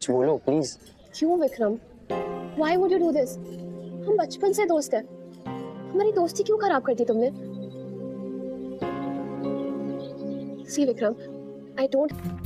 बोलो प्लीज। क्यों Vikram? Why would you do this? हम बचपन से दोस्त हैं। हमारी दोस्ती क्यों खराब कर दी तुमने? See Vikram, I don't.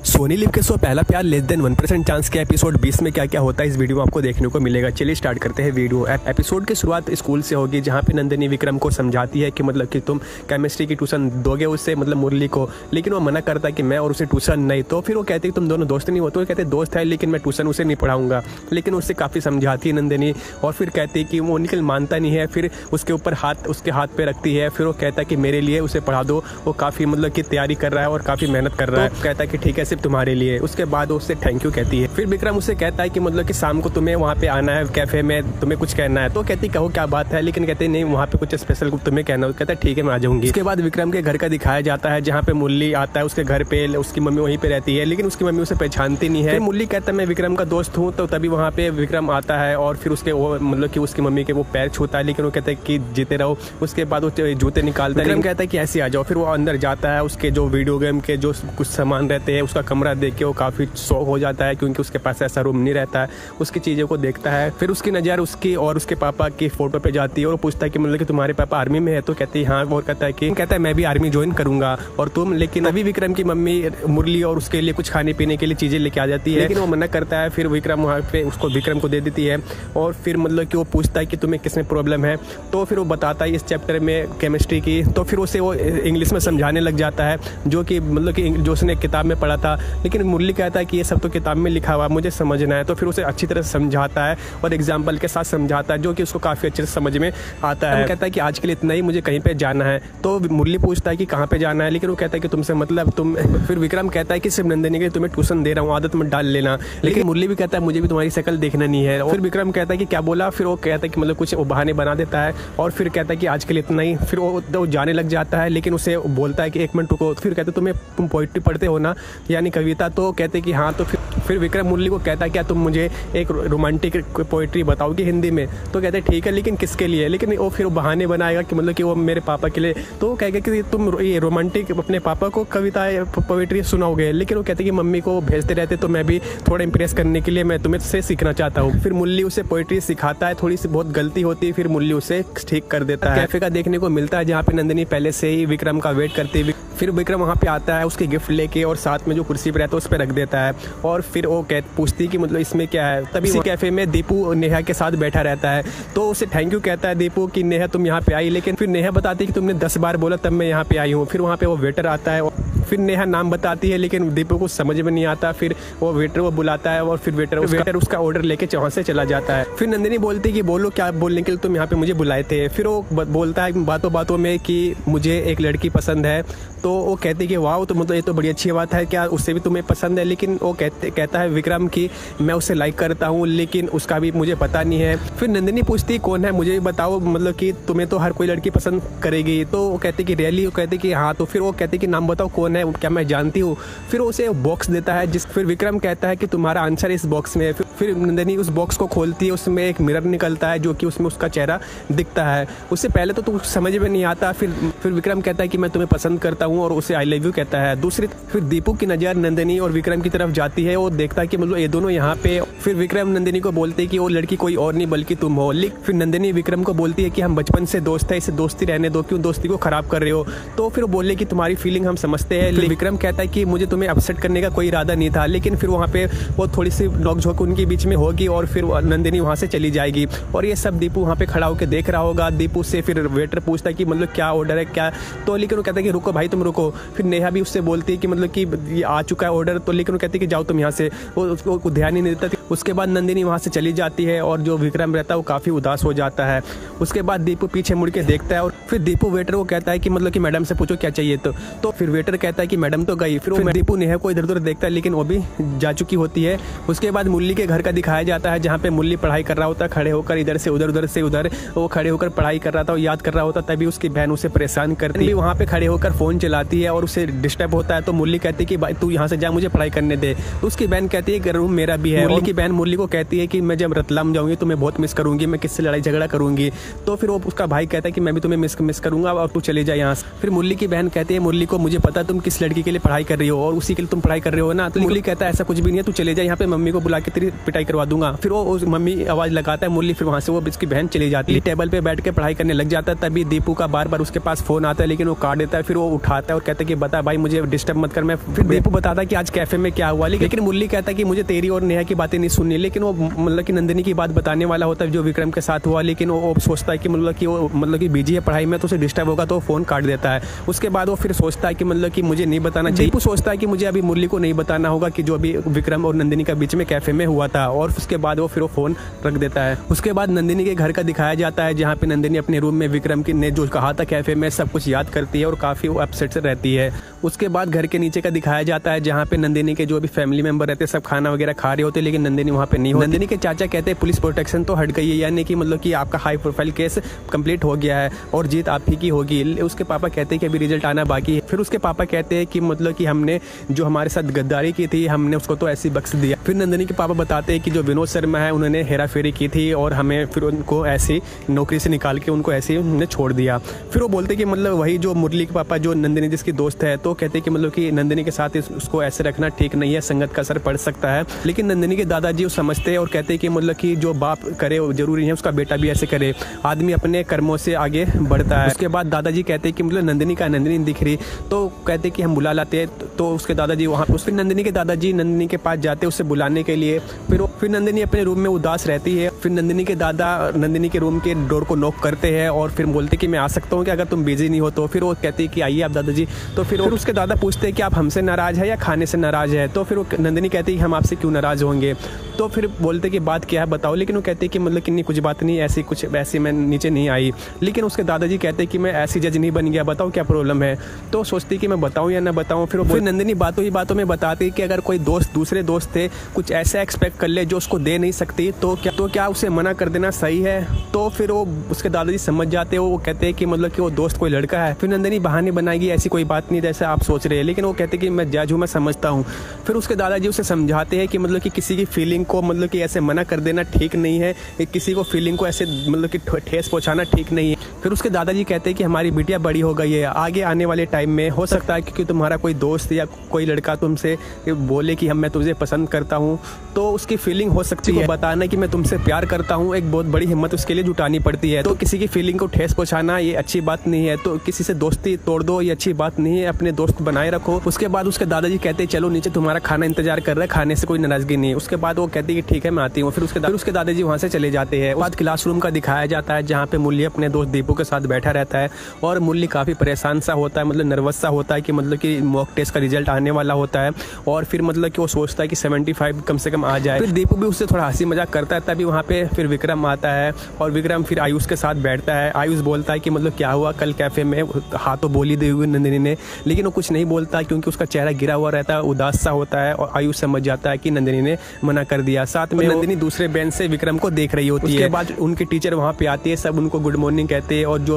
Sony Liv के show Pehla Pyaar less than 1% chance के एपिसोड 20 में क्या क्या होता है इस वीडियो में आपको देखने को मिलेगा। चलिए स्टार्ट करते हैं वीडियो। एपिसोड की शुरुआत स्कूल से होगी जहाँ पे नंदिनी विक्रम को समझाती है कि मतलब कि तुम केमिस्ट्री की ट्यूशन दोगे उससे मतलब मुरली को, लेकिन वो मना करता है कि मैं और उसे ट्यूशन नहीं। तो फिर वो कहते हैं तुम दोनों दोस्त नहीं हो, तो वो कहते दोस्त है लेकिन मैं ट्यूशन उसे नहीं पढ़ाऊंगा, लेकिन उससे काफ़ी समझाती है नंदिनी। और फिर कहती है कि वो निकल मानता नहीं है, फिर उसके ऊपर उसके हाथ पे रखती है। फिर वो कहता है कि मेरे लिए उसे पढ़ा दो, वो काफ़ी मतलब कि तैयारी कर रहा है और काफ़ी मेहनत कर रहा है। तो कहता है कि ठीक है सिर्फ तुम्हारे लिए। उसके बाद वो उससे थैंक यू कहती है। फिर विक्रम उसे कहता है कि मतलब कि शाम को तुम्हें वहाँ पे आना है कैफे में, तुम्हें कुछ कहना है। तो कहती कहो क्या बात है, लेकिन कहते नहीं वहाँ पे कुछ स्पेशल तुम्हें कहना है। कहता है ठीक है मैं आ जाऊंगी। उसके बाद विक्रम के घर का दिखाया जाता है जहाँ पे मुरली आता है उसके घर पे, उसकी मम्मी वहीं पे रहती है, लेकिन उसकी मम्मी उसे पहचानती नहीं है। मुरली कहता है मैं विक्रम का दोस्त हूँ। तो तभी वहाँ पे विक्रम आता है और फिर उसके वो मतलब कि उसकी मम्मी के वो पैर छूता है, लेकिन वो कहता है कि जीते रहो। उसके बाद वो जूते निकालता है, विक्रम कहता है कि ऐसे आ जाओ। फिर वो अंदर जाता है, उसके जो वीडियो गेम के जो कुछ सामान रहते हैं उसका कमरा देख के वो काफ़ी शौक हो जाता है, क्योंकि उसके पास ऐसा रूम नहीं रहता है। उसकी चीज़ों को देखता है। फिर उसकी नज़र उसकी और उसके पापा की फोटो पे जाती है और पूछता है कि मतलब कि तुम्हारे पापा आर्मी में है। तो कहती है हाँ। और कहता है मैं भी आर्मी ज्वाइन करूंगा और तुम। लेकिन अभी विक्रम की मम्मी मुरली और उसके लिए कुछ खाने पीने के लिए चीज़ें लेके आ जाती है, लेकिन वो मना करता है। फिर विक्रम वहाँ पे उसको विक्रम को दे देती है और फिर मतलब कि वो पूछता है कि तुम्हें किसमें प्रॉब्लम है। तो फिर वो बताता है इस चैप्टर में केमिस्ट्री की। तो फिर उसे वो इंग्लिश में समझाने लग जाता है, जो कि मतलब कि जो उसने किताब में पढ़ा था। लेकिन मुरली कहता है कि ये सब तो किताब में लिखा हुआ मुझे समझना है। तो फिर उसे अच्छी तरह समझाता है और एग्जाम्पल के साथ समझाता है, जो कि उसको काफ़ी अच्छे से समझ में आता है। वो कहता है कि आज के लिए इतना ही, मुझे कहीं पे जाना है। तो मुरली पूछता है कि कहाँ पे जाना है, लेकिन वो कहता है कि तुमसे मतलब तुम। फिर विक्रम कहता है कि सिर्फ नंदिनी के तुम्हें ट्यूशन दे रहा हूँ, आदत में डाल लेना। लेकिन मुरली भी कहता है मुझे भी तुम्हारी शक्ल देखना नहीं है। फिर विक्रम कहता है कि क्या बोला। फिर वो कहता है कि मतलब कुछ बहाने बना देता है और फिर कहता है कि आज के लिए इतना ही। फिर वो जाने लग जाता है, लेकिन उसे बोलता है कि एक मिनट रुको। फिर कहते तुम पोइट्री पढ़ते हो ना, यानी कविता। तो कहते कि हाँ। तो फिर विक्रम मुरली को कहता है क्या तुम मुझे एक रोमांटिक पोइट्री बताओगे हिंदी में। तो कहते हैं ठीक है, लेकिन किसके लिए। लेकिन वो फिर बहाने बनाएगा कि मतलब कि वो मेरे पापा के लिए। तो वो कहेगा कि तुम ये रोमांटिक अपने पापा को कविता पोइट्री सुनाओगे। लेकिन वो कहते हैं कि मम्मी को भेजते रहते, तो मैं भी थोड़ा इंप्रेस करने के लिए मैं तुम्हें से सीखना चाहता हूँ। फिर मुरली उसे पोइट्री सिखाता है, थोड़ी सी बहुत गलती होती है, फिर मुरली उसे ठीक कर देता है। कैफे का देखने को मिलता है जहाँ पे नंदिनी पहले से ही विक्रम का वेट करती है। फिर विक्रम वहाँ पे आता है उसके गिफ्ट लेके और साथ में जो कुर्सी पर रहता है उस पर रख देता है। और फिर वो पूछती कि मतलब इसमें क्या है। तभी इसी कैफे में दीपू नेहा के साथ बैठा रहता है। तो उसे थैंक यू कहता है दीपू कि नेहा तुम यहाँ पे आई। लेकिन फिर नेहा बताती है कि तुमने 10 बार बोला तब मैं यहाँ पे आई हूँ। फिर वहाँ पे वो वेटर आता है, फिर नेहा नाम बताती है, लेकिन दीपू को समझ में नहीं आता। फिर वो वेटर वो बुलाता है और फिर वेटर उसका ऑर्डर लेके वहाँ से चला जाता है। फिर नंदिनी बोलती है कि बोलो क्या बोलने के लिए तुम यहाँ पे मुझे बुलाए थे। फिर वो बोलता है बातों बातों में कि मुझे एक लड़की पसंद है। तो वो कहती है कि वाह, तो मतलब ये तो बड़ी अच्छी बात है, क्या उससे भी तुम्हें पसंद है। लेकिन वो कहता है विक्रम कि मैं उसे लाइक करता हूँ, लेकिन उसका भी मुझे पता नहीं है। फिर नंदिनी पूछती कौन है मुझे भी बताओ, मतलब कि तुम्हें तो हर कोई लड़की पसंद करेगी। तो वो कहती कि रियली। वो कहती कि हाँ। तो फिर वो कहती कि नाम बताओ कौन है, क्या मैं जानती हूँ। फिर उसे बॉक्स देता है फिर विक्रम कहता है कि तुम्हारा आंसर इस बॉक्स में है। फिर नंदिनी उस बॉक्स को खोलती है, उसमें एक मिरर निकलता है जो कि उसमें उसका चेहरा दिखता है। उससे पहले तो समझ में नहीं आता। फिर विक्रम कहता है कि मैं तुम्हें पसंद करता हूँ और उसे आई लव यू कहता है। दूसरी फिर दीपू की नज़र नंदिनी और विक्रम की तरफ जाती है। वो देखता है कि मतलब ये दोनों यहाँ पे। फिर विक्रम नंदिनी को बोलते हैं कि वो लड़की कोई और नहीं बल्कि तुम हो। फिर नंदिनी विक्रम को बोलती है कि हम बचपन से दोस्त है, इसे दोस्ती रहने दो, क्यों दोस्ती को खराब कर रहे हो। तो फिर वो बोले कि तुम्हारी फीलिंग हम समझते हैं। विक्रम कहता है कि मुझे तुम्हें अपसेट करने का कोई इरादा नहीं था। लेकिन फिर वहाँ पे वो थोड़ी सी नोकझोंक उनके बीच में होगी और फिर नंदिनी वहाँ से चली जाएगी। और ये सब दीपू वहाँ पे खड़ा होकर देख रहा होगा। दीपू से फिर वेटर पूछता है कि मतलब क्या ऑर्डर है क्या। तो लेकिन वो कहता है कि रुको भाई तुम रुको। फिर नेहा भी उससे बोलती है कि मतलब कि ये आ चुका है ऑर्डर। तो लेकिन वो कहती है कि जाओ तुम यहाँ से। वो उसको ध्यान ही नहीं देता। उसके बाद नंदिनी वहाँ से चली जाती है और जो विक्रम रहता है वो काफ़ी उदास हो जाता है। उसके बाद दीपू पीछे मुड़ के देखता है और फिर दीपू वेटर को कहता है कि मतलब कि मैडम से पूछो क्या चाहिए। तो फिर वेटर कहता है कि मैडम तो गई। फिर दीपू नेहा को इधर उधर देखता है, लेकिन वो भी जा चुकी होती है। उसके बाद मुरली के घर का दिखाया जाता है जहाँ पे मुरली पढ़ाई कर रहा होता है, खड़े होकर इधर से उधर उधर से उधर वो खड़े होकर पढ़ाई कर रहा था, वो याद कर रहा होता। तभी उसकी बहन उसे परेशान करती है, वहाँ पे खड़े होकर फ़ोन चलाती है और उसे डिस्टर्ब होता है। तो मुरली कहती है कि भाई तू यहाँ से जा, मुझे पढ़ाई करने दे। तो उसकी बहन कहती है कि रूम मेरा भी है। मुरली की बहन मुरली को कहती है कि मैं जब रतलाम जाऊंगी तो मैं बहुत मिस करूंगी, मैं किससे लड़ाई झगड़ा करूंगी। तो फिर वो उसका भाई कहता है कि मैं भी तुम्हें मिस करूंगा और तू चले जा यहाँ से। फिर मुरली की बहन कहती है मुरली को मुझे पता तुम किस लड़की के लिए पढ़ाई कर रही हो और उसी के लिए तुम पढ़ाई कर रहे हो ना। तो मुरली कहता है ऐसा कुछ भी नहीं है, तू चले जा यहाँ पे, मम्मी को बुला के तेरी पिटाई करवा दूंगा। फिर वो मम्मी आवाज लगाता है मुरली, फिर वहाँ से वो इसकी बहन चली जाती है। टेबल पे बैठ के पढ़ाई करने लग जाता है। तभी दीपू का बार बार उसके पास फोन आता है लेकिन वो काट देता है। फिर वो उठाता है और कहता है कि बता भाई मुझे डिस्टर्ब मत कर। मैं फिर दीपू बताता है कि आज कैफे में क्या हुआ, लेकिन मुरली कहता है कि मुझे तेरी और नेहा की बातें नहीं सुननी। लेकिन वो मतलब कि नंदिनी की बात बताने वाला होता है जो विक्रम के साथ हुआ, लेकिन वो सोचता है कि मतलब कि बिजी है पढ़ाई में तो उसे डिस्टर्ब होगा तो फोन काट देता है। उसके बाद वो फिर सोचता है कि मतलब कि मुझे नहीं बताना चाहिए। दीपू सोचता है कि मुझे अभी मुरली को नहीं बताना होगा कि जो अभी विक्रम और नंदिनी का बीच में कैफे में हुआ था, और उसके बाद वो फिर वो फोन रख देता है। उसके बाद नंदिनी के घर का दिखाया जाता है जहाँ पे नंदिनी अपने रूम में विक्रम ने जो कहा था कैफे में सब कुछ याद करती है और काफी वो अपसेट से रहती है। उसके बाद घर के नीचे का दिखाया जाता है जहाँ पे नंदिनी के जो भी फैमिली मेंबर रहते हैं सब खाना वगैरह खा रहे होते हैं, लेकिन नंदिनी वहाँ पे नहीं होती। नंदिनी के चाचा कहते हैं पुलिस प्रोटेक्शन तो हट गई है, यानी कि मतलब कि आपका हाई प्रोफाइल केस कंप्लीट हो गया है और जीत आप ही की होगी। उसके पापा कहते हैं कि अभी रिजल्ट आना बाकी है। फिर उसके पापा कहते हैं कि मतलब कि हमने जो हमारे साथ गद्दारी की थी हमने उसको तो ऐसे बख्श दिया। फिर नंदिनी के पापा बताते हैं कि जो विनोद शर्मा है उन्होंने हेरा फेरी की थी और हमें फिर उनको ऐसी नौकरी से निकाल के उनको ऐसे उन्होंने छोड़ दिया। फिर वो बोलते कि मतलब वही जो मुरली के पापा जो नंदिनी जिसकी दोस्त है तो कहते कि मतलब कि नंदिनी के साथ उसको ऐसे रखना ठीक नहीं है, संगत का असर पड़ सकता है। लेकिन नंदिनी के दादाजी समझते हैं और कहते हैं कि मतलब कि जो बाप करे जरूरी है उसका बेटा भी ऐसे करे, आदमी अपने कर्मों से आगे बढ़ता है। उसके बाद दादाजी कहते हैं कि मतलब नंदिनी दिख रही, तो कहते हैं कि हम बुला लाते हैं। तो उसके दादाजी वहाँ पे फिर नंदिनी के दादाजी नंदिनी के पास जाते हैं उससे बुलाने के लिए। फिर नंदिनी अपने रूम में उदास रहती है। फिर नंदिनी के दादा नंदिनी के रूम के डोर को नॉक करते हैं और फिर बोलते कि मैं आ सकता हूँ कि अगर तुम बिजी नहीं हो तो। फिर वो कहती है कि आइए आप दादाजी। तो फिर उसके दादा पूछते हैं कि आप हमसे नाराज है या खाने से नाराज है। तो फिर वो नंदिनी कहती है कि हम आपसे क्यों नाराज होंगे। तो फिर बोलते कि बात क्या है बताओ, लेकिन वो कहते हैं कि मतलब कि नहीं कुछ बात नहीं, ऐसी कुछ वैसी मैं नीचे नहीं आई। लेकिन उसके दादाजी कहते हैं कि मैं ऐसी जज नहीं बन गया, बताओ क्या प्रॉब्लम है। तो सोचती कि मैं बताऊं या ना बताऊं। फिर नंदिनी बातों ही बातों में बताती कि अगर कोई दोस्त दूसरे दोस्त थे कुछ ऐसा एक्सपेक्ट कर ले जो उसको दे नहीं सकती तो क्या उसे मना कर देना सही है। तो फिर वो उसके दादाजी समझ जाते हैं, वो कहते हैं कि मतलब कि वो दोस्त कोई लड़का है। फिर नंदिनी बहाने बनाएगी ऐसी कोई बात नहीं जैसे आप सोच रहे हैं, लेकिन वो कहते हैं कि मैं जज हूँ, मैं समझता हूँ। फिर उसके दादाजी उसे समझाते हैं कि मतलब कि किसी की फीलिंग को मतलब कि ऐसे मना कर देना ठीक नहीं है, किसी को फीलिंग को ऐसे मतलब कि ठेस पहुंचाना ठीक नहीं है। फिर उसके दादाजी कहते हैं कि हमारी बिटिया बड़ी हो गई है, आगे आने वाले टाइम में हो सकता है कि तुम्हारा कोई दोस्त या कोई लड़का तुमसे बोले कि मैं तुझे पसंद करता हूँ, तो उसकी फीलिंग हो सकती है। बताना कि मैं तुमसे प्यार करता हूँ एक बहुत बड़ी हिम्मत उसके लिए जुटानी पड़ती है। तो किसी की फीलिंग को ठेस पहुंचाना ये अच्छी बात नहीं है, तो किसी से दोस्ती तोड़ दो ये अच्छी बात नहीं है, अपने दोस्त बनाए रखो। उसके बाद उसके दादाजी कहते हैं चलो नीचे तुम्हारा खाना इंतजार कर रहा है, खाने से कोई नाराजगी नहीं है। उसके बाद वो कहती है कि ठीक है मैं आती हूँ। फिर उसके दादाजी वहाँ से चले जाते हैं। बाद क्लासरूम का दिखाया जाता है जहाँ पे मुरली अपने दोस्त दीपू के साथ बैठा रहता है और मुरली काफी परेशान सा होता है, मतलब नर्वस सा होता है कि मतलब कि मॉक टेस्ट का रिजल्ट आने वाला होता है और फिर मतलब कि वो सोचता है कि 75 कम से कम आ जाए। फिर दीपू भी उससे थोड़ा हंसी मजाक करता है। तभी वहाँ पे फिर विक्रम आता है और विक्रम फिर आयुष के साथ बैठता है। आयुष बोलता है कि मतलब क्या हुआ कल कैफे में, हाँ तो बोली दी हुई नंदिनी ने, लेकिन वो कुछ नहीं बोलता क्योंकि उसका चेहरा गिरा हुआ रहता है, उदास सा होता है और आयुष समझ जाता है कि नंदिनी ने मना कर दिया। साथ में नंदिनी दूसरे बेंच से विक्रम को देख रही होती है। उसके बाद उनकी टीचर वहाँ पे आती है, सब उनको गुड मॉर्निंग कहते हैं और जो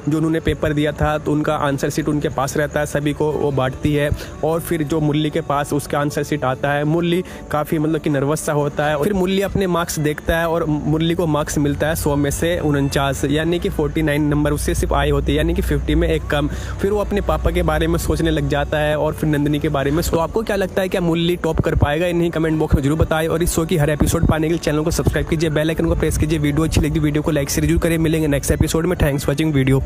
उन्होंने पेपर दिया था तो उनका आंसर शीट उनके पास रहता है, सभी को वो बांटती है। और फिर जो मुरली के पास उसका आंसर शीट आता है, मुरली काफ़ी मतलब कि नर्वस सा होता है। फिर मुरली अपने मार्क्स देखता है और मुरली को मार्क्स मिलता है 100 में से 49, यानी कि 49 नंबर उससे सिर्फ आए होते हैं, यानी कि 50 में एक कम। फिर वो अपने पापा के बारे में सोचने लग जाता है और फिर नंदिनी के बारे में। तो आपको क्या लगता है क्या मुरली टॉप कर पाएगा या नहीं, कमेंट बॉक्स में जरूर बताएं। और इस शो की हर एपिसोड पाने के लिए चैनल को सब्सक्राइब कीजिए, बेल आइकन को प्रेस कीजिए, वीडियो अच्छी लगी वीडियो को लाइक से जरूर करें। मिलेंगे नेक्स्ट एपिसोड में। Thanks for watching video.